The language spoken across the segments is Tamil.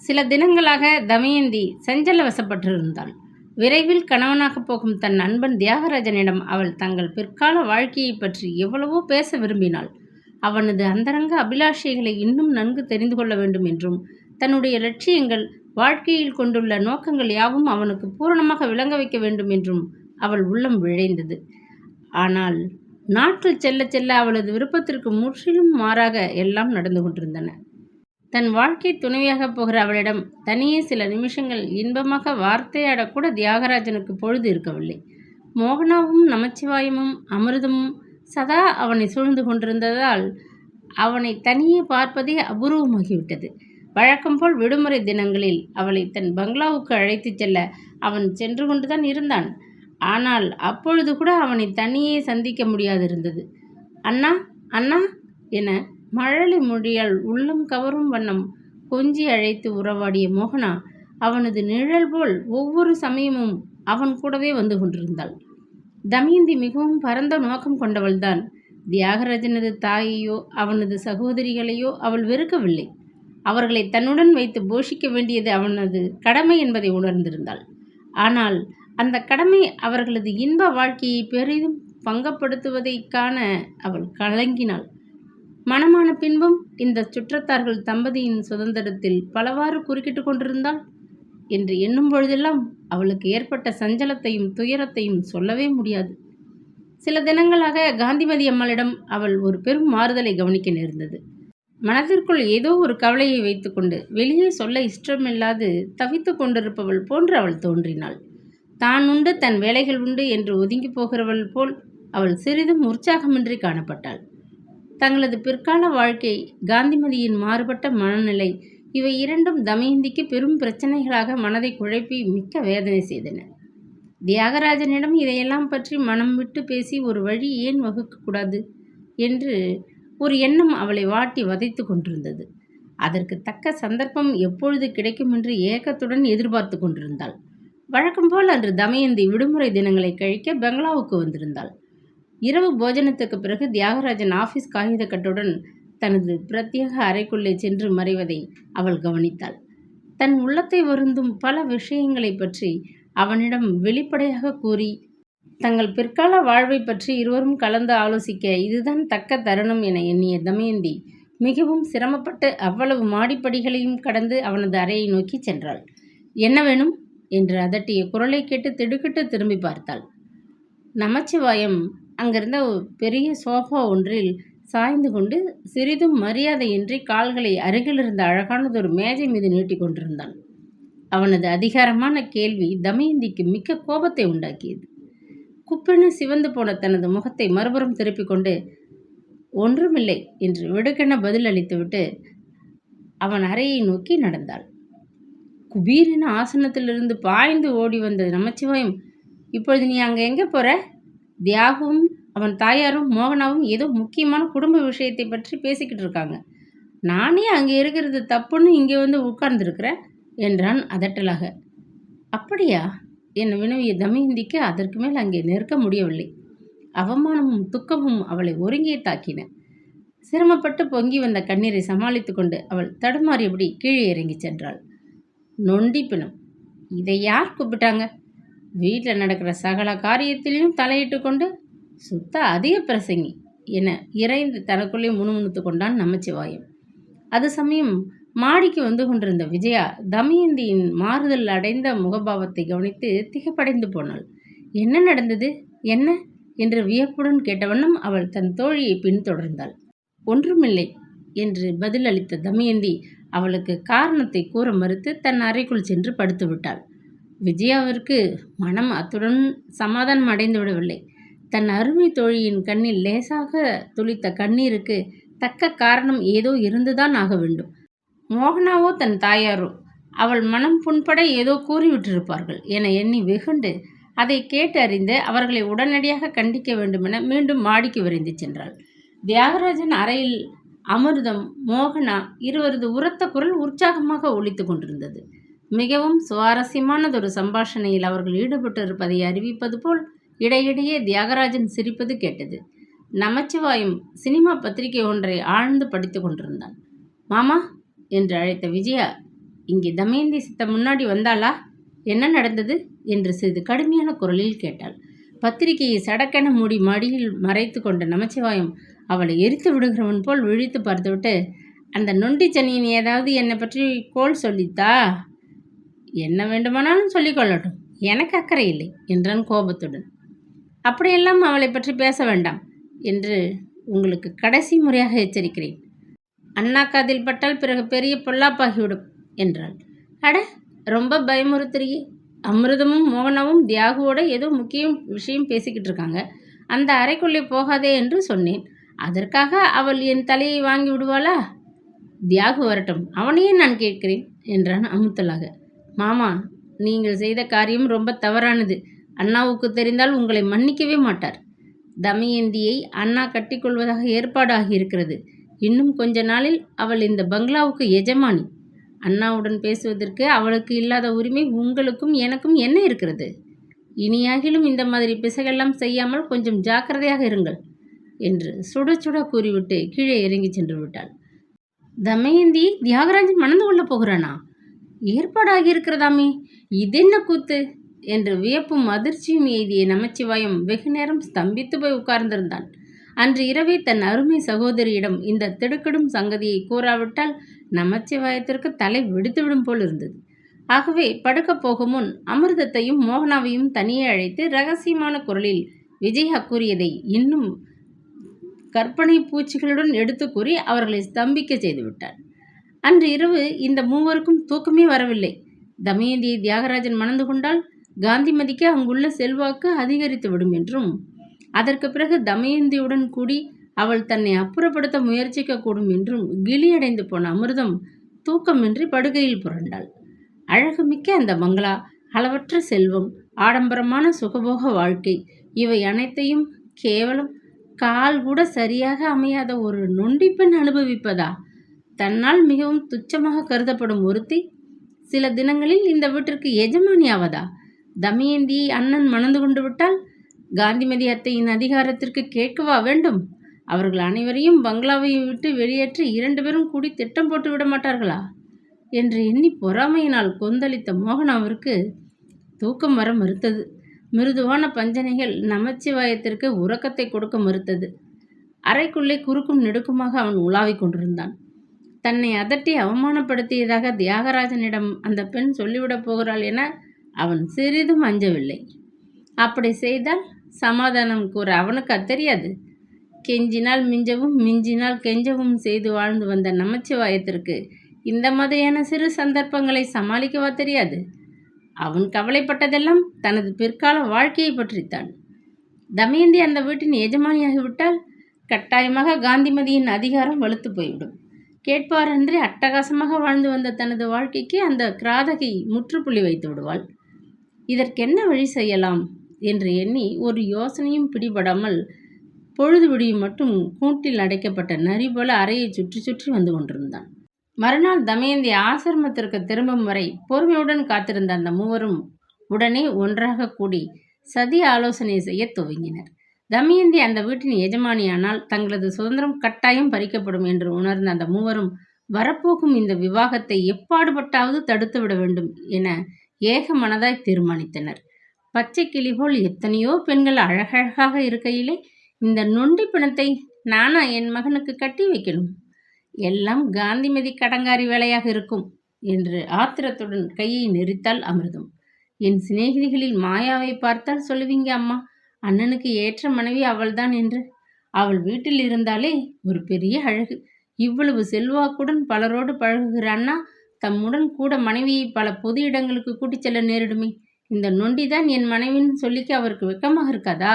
சில தினங்களாக தமயந்தி சஞ்சல வசப்பட்டிருந்தாள். விரைவில் கணவனாகப் போகும் தன் நண்பன் தியாகராஜனிடம் அவள் தங்கள் பிற்கால வாழ்க்கையைப் பற்றி எவ்வளவோ பேச விரும்பினாள். அவனது அந்தரங்க அபிலாஷைகளை இன்னும் நன்கு தெரிந்து கொள்ள வேண்டும் என்றும், தன்னுடைய லட்சியங்கள், வாழ்க்கையில் கொண்டுள்ள நோக்கங்கள் யாவும் அவனுக்கு பூரணமாக விளங்க வைக்க வேண்டும் என்றும் அவள் உள்ளம் விழைந்தது. ஆனால் நாட்கள் செல்ல செல்ல அவளது விருப்பத்திற்கு முற்றிலும் மாறாக எல்லாம் நடந்து கொண்டிருந்தன. தன் வாழ்க்கை துணைவியாகப் போகிற அவளிடம் தனியே சில நிமிஷங்கள் இன்பமாக வார்த்தையாடக்கூட தியாகராஜனுக்கு பொழுது இருக்கவில்லை. மோகனாவும் நமச்சிவாயமும் அமிர்தமும் சதா அவனை சூழ்ந்து கொண்டிருந்ததால் அவனை தனியே பார்ப்பதே அபூர்வமாகிவிட்டது. வழக்கம்போல் விடுமுறை தினங்களில் அவளை தன் பங்களாவுக்கு அழைத்துச் செல்ல அவன் சென்று கொண்டுதான் இருந்தான். ஆனால் அப்பொழுது கூட அவனை தனியே சந்திக்க முடியாதிருந்தது. அண்ணா அண்ணா என மழலை மொழியால் உள்ளம் கவரும் வண்ணம் கொஞ்சி அழைத்து உறவாடிய மோகனா அவனது நிழல் போல் ஒவ்வொரு சமயமும் அவன் கூடவே வந்து கொண்டிருந்தாள். தமயந்தி மிகவும் பரந்த நோக்கம் கொண்டவள்தான். தியாகராஜனது தாயையோ அவனது சகோதரிகளையோ அவள் வெறுக்கவில்லை. அவர்களை தன்னுடன் வைத்து போஷிக்க வேண்டியது அவனது கடமை என்பதை உணர்ந்திருந்தாள். ஆனால் அந்த கடமை அவர்களது இன்ப வாழ்க்கையை பெரிதும் பங்கப்படுத்துவதைக் காண அவள் கலங்கினாள். மணமான பின்பும் இந்த சுற்றத்தார்கள் தம்பதியின் சுதந்திரத்தில் பலவாறு குறுக்கிட்டு கொண்டிருந்தாள் என்று எண்ணும் பொழுதெல்லாம் அவளுக்கு ஏற்பட்ட சஞ்சலத்தையும் துயரத்தையும் சொல்லவே முடியாது. சில தினங்களாக காந்திமதி அம்மாளிடம் அவள் ஒரு பெரும் மாறுதலை கவனிக்க நேர்ந்தது. மனதிற்குள் ஏதோ ஒரு கவலையை வைத்துக்கொண்டு வெளியே சொல்ல இஷ்டமில்லாது தவித்து கொண்டிருப்பவள் போன்று அவள் தோன்றினாள். தான் உண்டு தன் வேலைகள் உண்டு என்று ஒதுங்கி போகிறவள் போல் அவள் சிறிதும் உற்சாகமின்றி காணப்பட்டாள். தங்களது பிற்கால வாழ்க்கை, காந்திமதியின் மாறுபட்ட மனநிலை, இவை இரண்டும் தமயந்திக்கு பெரும் பிரச்சனைகளாக மனதை குழப்பி மிக்க வேதனை செய்தன. தியாகராஜனிடம் இதையெல்லாம் பற்றி மனம் விட்டு பேசி ஒரு வழி ஏன் வகுக்கக்கூடாது என்று ஒரு எண்ணம் அவளை வாட்டி வதைத்து கொண்டிருந்தது. அதற்கு தக்க சந்தர்ப்பம் எப்பொழுது கிடைக்கும் என்று ஏக்கத்துடன் எதிர்பார்த்து கொண்டிருந்தாள். வழக்கம்போல் அன்று தமயந்தி விடுமுறை தினங்களை கழிக்க பெங்களாவுக்கு வந்திருந்தாள். இரவு போஜனத்துக்கு பிறகு தியாகராஜன் ஆஃபீஸ் காகிதக்கட்டுடன் தனது பிரத்யேக அறைக்குள்ளே சென்று மறைவதை அவள் கவனித்தாள். தன் உள்ளத்தை வருந்தும் பல விஷயங்களை பற்றி அவனிடம் வெளிப்படையாக கூறி தங்கள் பிற்கால வாழ்வை பற்றி இருவரும் கலந்து ஆலோசிக்க இதுதான் தக்க தருணம் என எண்ணிய தமயந்தி மிகவும் சிரமப்பட்டு அவ்வளவு மாடிப்படிகளையும் கடந்து அவனது அறையை நோக்கி சென்றாள். என்ன வேணும் என்று அதட்டிய குரலை கேட்டு திடுக்கிட்டு திரும்பி பார்த்தாள். நமச்சிவாயம் அங்கிருந்த பெரிய சோஃபா ஒன்றில் சாய்ந்து கொண்டு சிறிதும் மரியாதையின்றி கால்களை அருகிலிருந்த அழகானதொரு மேஜை மீது நீட்டி கொண்டிருந்தான். அவனது அதிகாரமான கேள்வி தமயந்திக்கு மிக்க கோபத்தை உண்டாக்கியது. குப்பென சிவந்து போன தனது முகத்தை மறுபுறம் திருப்பிக் கொண்டு ஒன்றுமில்லை என்று விடுக்கென பதில் அளித்துவிட்டு அவன் அறையை நோக்கி நடந்தாள். குபீரென ஆசனத்திலிருந்து பாய்ந்து ஓடி வந்த நமச்சிவாயம், இப்பொழுது நீ அங்கே எங்கே போற? தியாகவும் அவன் தாயாரும் மோகனாவும் ஏதோ முக்கியமான குடும்ப விஷயத்தை பற்றி பேசிக்கிட்டு இருக்காங்க. நானே அங்கே இருக்கிறது தப்புன்னு இங்கே வந்து உட்கார்ந்துருக்கிறேன் என்றான் அதட்டலாக. அப்படியா என வினவிய தமயந்திக்கு அதற்கு மேல் அங்கே நிற்க முடியவில்லை. அவமானமும் துக்கமும் அவளை ஒருங்கே தாக்கின. சிரமப்பட்டு பொங்கி வந்த கண்ணீரை சமாளித்து கொண்டு அவள் தடுமாறியபடி கீழே இறங்கி சென்றாள். நொண்டி பிணம், இதை யார் கூப்பிட்டாங்க? வீட்டில் நடக்கிற சகல காரியத்திலையும் தலையிட்டு கொண்டு சுத்த அதிக பிரசங்கி என இறைந்து தனக்குள்ளே முணுமுணுத்து கொண்டான் நமச்சிவாயம். அது சமயம் மாடிக்கு வந்து கொண்டிருந்த விஜயா தமயந்தியின் மாறுதல் அடைந்த முகபாவத்தை கவனித்து திகைப்படைந்து போனாள். என்ன நடந்தது, என்ன என்று வியப்புடன் கேட்ட வண்ணம் அவள் தன் தோழியை பின்தொடர்ந்தாள். ஒன்றுமில்லை என்று பதில் அளித்த தமயந்தி அவளுக்கு காரணத்தை கூற மறுத்து தன் அறைக்குள் சென்று படுத்து விட்டாள். விஜயாவிற்கு மனம் அத்துடன் சமாதானம் அடைந்து விடவில்லை. தன் அருமை தோழியின் கண்ணில் லேசாக துளித்த கண்ணீருக்கு தக்க காரணம் ஏதோ இருந்துதான் ஆக வேண்டும். மோகனாவோ தன் தாயாரோ அவள் மனம் புண்பட ஏதோ கூறிவிட்டிருப்பார்கள் என எண்ணி வெகுண்டு அதை கேட்டு அறிந்து அவர்களை உடனடியாக கண்டிக்க வேண்டுமென மீண்டும் மாடிக்கு விரைந்து சென்றாள். தியாகராஜன் அறையில் அமிர்தம், மோகனா இருவரது உரத்த குரல் உற்சாகமாக ஒலித்து கொண்டிருந்தது. மிகவும் சுவாரஸ்யமானதொரு சம்பாஷணையில் அவர்கள் ஈடுபட்டிருப்பதை அறிவிப்பது போல் இடையிடையே தியாகராஜன் சிரிப்பது கேட்டது. நமச்சிவாயம் சினிமா பத்திரிகை ஒன்றை ஆழ்ந்து படித்து கொண்டிருந்தான். மாமா என்று அழைத்த விஜயா இங்கே தமயந்தி சித்த முன்னாடி வந்தாளா? என்ன நடந்தது என்று சிறிது கடுமையான குரலில் கேட்டாள். பத்திரிகையை சடக்கென மூடி மடியில் மறைத்து கொண்ட நமச்சிவாயம் அவளை எரித்து விடுகிறவன் போல் விழித்து பார்த்துவிட்டு, அந்த நொண்டி சனியின் ஏதாவது என்னை பற்றி கோல் சொல்லித்தா? என்ன வேண்டுமானாலும் சொல்லிக்கொள்ளட்டும், எனக்கு அக்கறை இல்லை என்றான் கோபத்துடன். அப்படியெல்லாம் அவளை பற்றி பேச வேண்டாம் என்று உங்களுக்கு கடைசி முறையாக எச்சரிக்கிறேன். அண்ணா காதில் பட்டால் பிறகு பெரிய பொல்லாப்பாகிவிடும் என்றாள். அட, ரொம்ப பயமுறுத்துறியே. அமிர்தமும் மோகனாவும் தியாகுவோட ஏதோ முக்கிய விஷயம் பேசிக்கிட்டு இருக்காங்க. அந்த அறைக்குள்ளே போகாதே என்று சொன்னேன். அதற்காக அவள் என் தலையை வாங்கி விடுவாளா? தியாகு வரட்டும், அவனையே நான் கேட்கிறேன் என்றான் அமுத்தலாக. மாமா, நீங்கள் செய்த காரியம் ரொம்ப தவறானது. அண்ணாவுக்கு தெரிந்தால் உங்களை மன்னிக்கவே மாட்டார். தமயந்தியை அண்ணா கட்டிக்கொள்வதாக ஏற்பாடு ஆகியிருக்கிறது. இன்னும் கொஞ்ச நாளில் அவள் இந்த பங்களாவுக்கு எஜமானி. அண்ணாவுடன் பேசுவதற்கு அவளுக்கு இல்லாத உரிமை உங்களுக்கும் எனக்கும் என்ன இருக்கிறது? இனியாகிலும் இந்த மாதிரி பிசகெல்லாம் செய்யாமல் கொஞ்சம் ஜாக்கிரதையாக இருங்கள் என்று சுட சுட கூறிவிட்டு கீழே இறங்கி சென்று விட்டாள். தமயந்தி தியாகராஜன் மணந்து கொள்ளப் போகிறானா? ஏற்பாடாகியிருக்கிறதாமே, இதென்ன கூத்து என்று வியப்பும் அதிர்ச்சியும் எய்திய நமச்சிவாயம் வெகு நேரம் ஸ்தம்பித்து போய் உட்கார்ந்திருந்தான். அன்று இரவே தன் அருமை சகோதரியிடம் இந்த திடுக்கிடும் சங்கதியை கூறாவிட்டால் நமச்சிவாயத்திற்கு தலை வெடித்துவிடும் போல் இருந்தது. ஆகவே படுக்கப் போகும் முன் அமிர்தத்தையும் மோகனாவையும் தனியே அழைத்து இரகசியமான குரலில் விஜயா கூறியதை இன்னும் கற்பனை பூச்சிகளுடன் எடுத்து கூறி அவர்களை ஸ்தம்பிக்க செய்துவிட்டார். அன்று இரவு இந்த மூவருக்கும் தூக்கமே வரவில்லை. தமயந்தியை தியாகராஜன் மணந்து கொண்டால் காந்திமதிக்கு அங்குள்ள செல்வாக்கு அதிகரித்துவிடும் என்றும், அதற்கு பிறகு தமயந்தியுடன் கூடி அவள் தன்னை அப்புறப்படுத்த முயற்சிக்க கூடும் என்றும் கிளியடைந்து போன அமிர்தம் தூக்கமின்றி படுகையில் புரண்டாள். அழகுமிக்க அந்த பங்களா, அளவற்ற செல்வம், ஆடம்பரமான சுகபோக வாழ்க்கை, இவை அனைத்தையும் கேவலம் கால் கூட சரியாக அமையாத ஒரு நொண்டி பெண் அனுபவிப்பதா? தன்னால் மிகவும் துச்சமாக கருதப்படும் ஒருத்தி சில தினங்களில் இந்த வீட்டிற்கு எஜமானி ஆவதா? தமயந்தியை அண்ணன் மணந்து கொண்டு விட்டால் காந்திமதி அத்தையின் அதிகாரத்திற்கு கேட்கவா வேண்டும்? அவர்கள் அனைவரையும் பங்களாவை விட்டு வெளியேற்றி 2 பேரும் கூடி திட்டம் போட்டு விட மாட்டார்களா என்று எண்ணி பொறாமையினால் கொந்தளித்த மோகனாவிற்கு தூக்கம் வர மறுத்தது. மிருதுவான பஞ்சனைகள் நமச்சிவாயத்திற்கு உறக்கத்தை கொடுக்க மறுத்தது. அறைக்குள்ளே குறுக்கும் நெடுக்குமாக அவன் உலாவிக் கொண்டிருந்தான். தன்னை அதட்டி அவமானப்படுத்தியதாக தியாகராஜனிடம் அந்த பெண் சொல்லிவிடப் போகிறாள் என அவன் சிறிதும் அஞ்சவில்லை. அப்படி செய்தால் சமாதானம் கூற அவனுக்கு தெரியாது. கெஞ்சினால் மிஞ்சவும் மிஞ்சினால் கெஞ்சவும் செய்து வாழ்ந்து வந்த நமச்சிவாயத்திற்கு இந்த மாதிரியான சிறு சந்தர்ப்பங்களை சமாளிக்கவா தெரியாது? அவன் கவலைப்பட்டதெல்லாம் தனது பிற்கால வாழ்க்கையை பற்றித்தான். தமயந்தி அந்த வீட்டின் எஜமானியாகிவிட்டால் கட்டாயமாக காந்திமதியின் அதிகாரம் வலுத்து போய்விடும். கேட்பாரன்றி அட்டகாசமாக வாழ்ந்து வந்த தனது வாழ்க்கைக்கு அந்த கிராதகை முற்றுப்புள்ளி வைத்து விடுவாள். இதற்கென்ன வழி செய்யலாம் என்று எண்ணி ஒரு யோசனையும் பிடிபடாமல் பொழுது விடியும் மட்டும் கூட்டில் அடைக்கப்பட்ட நரி போல அறையை சுற்றி சுற்றி வந்து கொண்டிருந்தான். மறுநாள் தமயந்தி ஆசிரமத்திற்கு திரும்பும் வரை பொறுமையுடன் காத்திருந்த அந்த மூவரும் உடனே ஒன்றாக கூடி சதி ஆலோசனை செய்ய துவங்கினர். தமயந்தி அந்த வீட்டின் எஜமானியானால் தங்களது சுதந்திரம் கட்டாயம் பறிக்கப்படும் என்று உணர்ந்த அந்த மூவரும் வரப்போகும் இந்த விவாகத்தை எப்பாடுபட்டாவது தடுத்து விட வேண்டும் என ஏக மனதாய் தீர்மானித்தனர். பச்சை கிளி போல் எத்தனையோ பெண்கள் அழகழகாக இருக்கையிலே இந்த நொண்டி பிணத்தை நானா என் மகனுக்கு கட்டி வைக்கணும்? எல்லாம் காந்திமதி கடங்காரி வேலையாக இருக்கும் என்று ஆத்திரத்துடன் கையை நெரித்தாள் அமிர்தம். என் சிநேகிதிகளில் மாயாவை பார்த்தால் சொல்லுவீங்க அம்மா, அண்ணனுக்கு ஏற்ற மனைவி அவள்தான் என்று. அவள் வீட்டில் இருந்தாலே ஒரு பெரிய அழகு. இவ்வளவு செல்வாக்குடன் பலரோடு பழகுகிற அண்ணா தம்முடன் கூட மனைவியை பல பொது இடங்களுக்கு கூட்டிச் செல்ல நேரிடுமே. இந்த நொண்டிதான் என் மனைவின்னு சொல்லிக்க அவருக்கு வெக்கமாக இருக்காதா?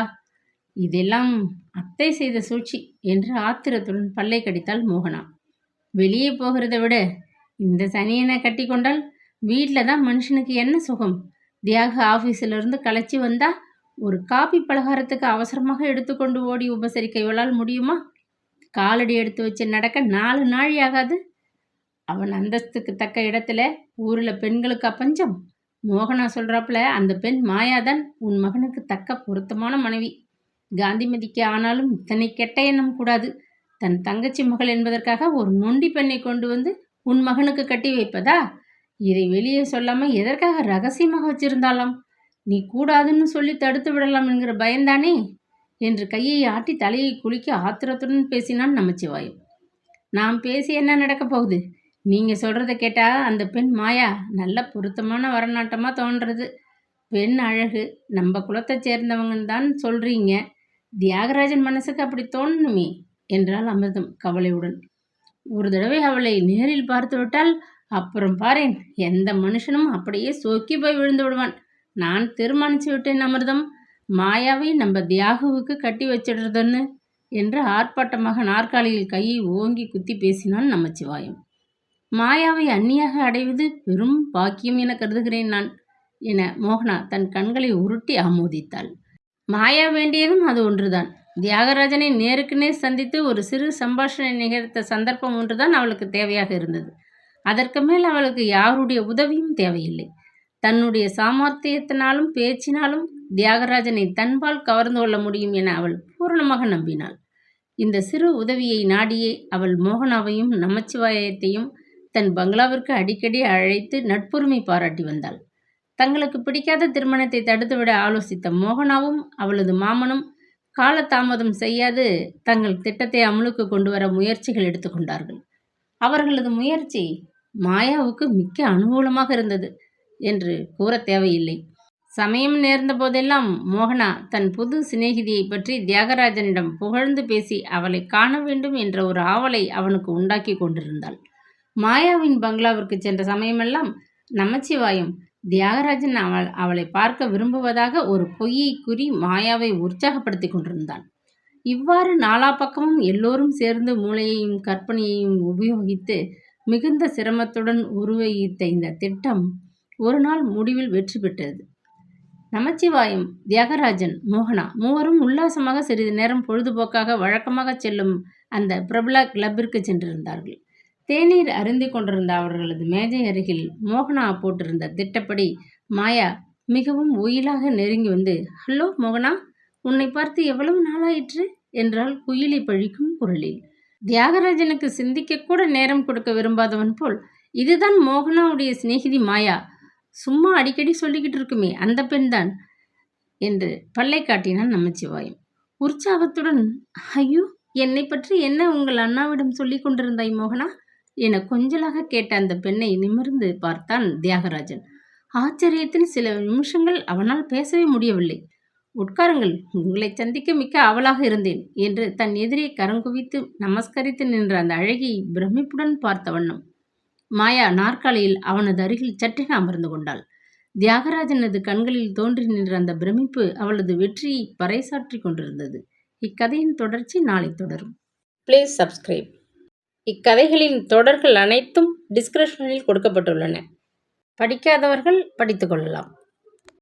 இதெல்லாம் அத்தை செய்த சூழ்ச்சி என்று ஆத்திரத்துடன் பல்லை கடித்தாள் மோகனா. வெளியே போகிறத விட இந்த சனியனை கட்டி கொண்டால் வீட்டில் தான் மனுஷனுக்கு என்ன சுகம்? தியாக ஆஃபீஸிலிருந்து களைச்சி வந்தா ஒரு காபி பலகாரத்துக்கு அவசரமாக எடுத்துக்கொண்டு ஓடி உபசரிக்க இவளால் முடியுமா? காலடி எடுத்து வச்சு நடக்க 4 நாழி ஆகாது. அவன் அந்தஸ்துக்கு தக்க இடத்துல ஊரில் பெண்களுக்கு பஞ்சம். மோகனா சொல்கிறாப்புல அந்த பெண் மாயாதான் உன் மகனுக்கு தக்க பொருத்தமான மனைவி. காந்திமதிக்கு ஆனாலும் இத்தனை கெட்ட எண்ணம் கூடாது. தன் தங்கச்சி மகள் என்பதற்காக ஒரு நொண்டி பெண்ணை கொண்டு வந்து உன் மகனுக்கு கட்டி வைப்பதா? இதை வெளியே சொல்லாம எதற்காக ரகசியமாக வச்சிருந்தாலாம்? நீ கூடாதுன்னு சொல்லி தடுத்து விடலாம் என்கிற பயந்தானே என்று கையை ஆட்டி தலையை குலுக்கி ஆத்திரத்துடன் பேசினான் நமச்சிவாயம். நான் பேசி என்ன நடக்கப் போகுது? நீங்க சொல்றத கேட்டா அந்த பெண் மாயா நல்ல பொருத்தமான வரநாட்டமா தோன்றது. பெண் அழகு, நம்ம குலத்தை சேர்ந்தவங்கன்னு தான் சொல்றீங்க. தியாகராஜன் மனசுக்கு அப்படி தோணணுமே என்றாள் அமிர்தம் கவலையுடன். ஒரு தடவை அவளை நேரில் பார்த்து விட்டால் அப்புறம் பாரேன், எந்த மனுஷனும் அப்படியே சொக்கி போய் விழுந்து விடுவான். நான் தீர்மானிச்சு விட்டேன் அமிர்தம், மாயாவை நம்ம தியாகுவுக்கு கட்டி வச்சிடுறதுன்னு என்று ஆர்ப்பாட்டமாக நாற்காலியில் கையை ஓங்கி குத்தி பேசினான் நமச்சிவாயம். மாயாவை அந்நியாக அடைவது பெரும் பாக்கியம் என கருதுகிறேன் நான் என மோகனா தன் கண்களை உருட்டி ஆமோதித்தாள். மாயா வேண்டியதும் அது ஒன்றுதான். தியாகராஜனை நேருக்கு நேர் சந்தித்து ஒரு சிறு சம்பாஷணை நிகழ்த்த சந்தர்ப்பம் ஒன்றுதான் அவளுக்கு தேவையாக இருந்தது. அதற்கு மேல் அவளுக்கு யாருடைய உதவியும் தேவையில்லை. தன்னுடைய சாமர்த்தியத்தினாலும் பேச்சினாலும் தியாகராஜனை தன்பால் கவர்ந்து கொள்ள முடியும் என அவள் பூரணமாக நம்பினாள். இந்த சிறு உதவியை நாடியே அவள் மோகனாவையும் நமச்சிவாயத்தையும் தன் பங்களாவிற்கு அடிக்கடி அழைத்து நட்புரிமை பாராட்டி வந்தாள். தங்களுக்கு பிடிக்காத திருமணத்தை தடுத்துவிட ஆலோசித்த மோகனாவும் அவளது மாமனும் காலதாமதம் செய்யாது தங்கள் திட்டத்தை அமலுக்கு கொண்டு வர முயற்சிகள் எடுத்துக்கொண்டார்கள். அவர்களது முயற்சி மாயாவுக்கு மிக்க அனுகூலமாக இருந்தது என்று கூற தேவையில்லை. சமயம் நேர்ந்த போதெல்லாம் மோகனா தன் புது சிநேகிதியை பற்றி தியாகராஜனிடம் புகழ்ந்து பேசி அவளை காண வேண்டும் என்ற ஒரு ஆவலை அவனுக்கு உண்டாக்கி கொண்டிருந்தாள். மாயாவின் பங்களாவிற்கு சென்ற சமயமெல்லாம் நமச்சிவாயம் தியாகராஜன் அவளை பார்க்க விரும்புவதாக ஒரு பொய்யை கூறி மாயாவை உற்சாகப்படுத்தி கொண்டிருந்தான். இவ்வாறு நாலா பக்கமும் எல்லோரும் சேர்ந்து மூளையையும் கற்பனையையும் உபயோகித்து மிகுந்த சிரமத்துடன் உருவகித்த இந்த திட்டம் ஒரு நாள் முடிவில் வெற்றி பெற்றது. நமச்சிவாயம், தியாகராஜன், மோகனா மூவரும் உல்லாசமாக சிறிது நேரம் பொழுதுபோக்காக வழக்கமாக செல்லும் அந்த பிரபல கிளப்பிற்கு சென்றிருந்தார்கள். தேநீர் அருந்தி கொண்டிருந்த அவர்களது மேஜை அருகில் மோகனா போட்டிருந்த திட்டப்படி மாயா மிகவும் ஒயிலாக நெருங்கி வந்து, ஹலோ மோகனா, உன்னை பார்த்து எவ்வளவு நாளாயிற்று என்றால் குயிலை பழிக்கும் குரலில். தியாகராஜனுக்கு சிந்திக்க கூட நேரம் கொடுக்க விரும்பாதவன் போல், இதுதான் மோகனாவுடைய சிநேகிதி மாயா, சும்மா அடிக்கடி சொல்லிக்கிட்டு இருக்குமே அந்த பெண்தான் என்று பல்லை காட்டினான் நமச்சிவாயம் உற்சாகத்துடன். ஐயோ, என்னை பற்றி என்ன உங்கள் அண்ணாவிடம் சொல்லி கொண்டிருந்தாய் மோகனா என கொஞ்சலாக கேட்ட அந்த பெண்ணை நிமிர்ந்து பார்த்தான் தியாகராஜன். ஆச்சரியத்தில் சில நிமிஷங்கள் அவனால் பேசவே முடியவில்லை. உட்காருங்கள், உங்களை சந்திக்க மிக்க ஆவலாக இருந்தேன் என்று தன் எதிரே கரங்குவித்து நமஸ்கரித்து நின்ற அந்த அழகியை பிரமிப்புடன் பார்த்த வண்ணம் மாயா நாற்காலியில் அவனது அருகில் சற்றென அமர்ந்து கொண்டாள். தியாகராஜனது கண்களில் தோன்றி நின்ற அந்த பிரமிப்பு அவளது வெற்றியை பறைசாற்றி கொண்டிருந்தது. இக்கதையின் தொடர்ச்சி நாளை தொடரும். Please subscribe. இக்கதைகளின் தொடர்கள் அனைத்தும் டிஸ்கிரிப்ஷனில் கொடுக்கப்பட்டுள்ளன. படிக்காதவர்கள் படித்துக் கொள்ளலாம்.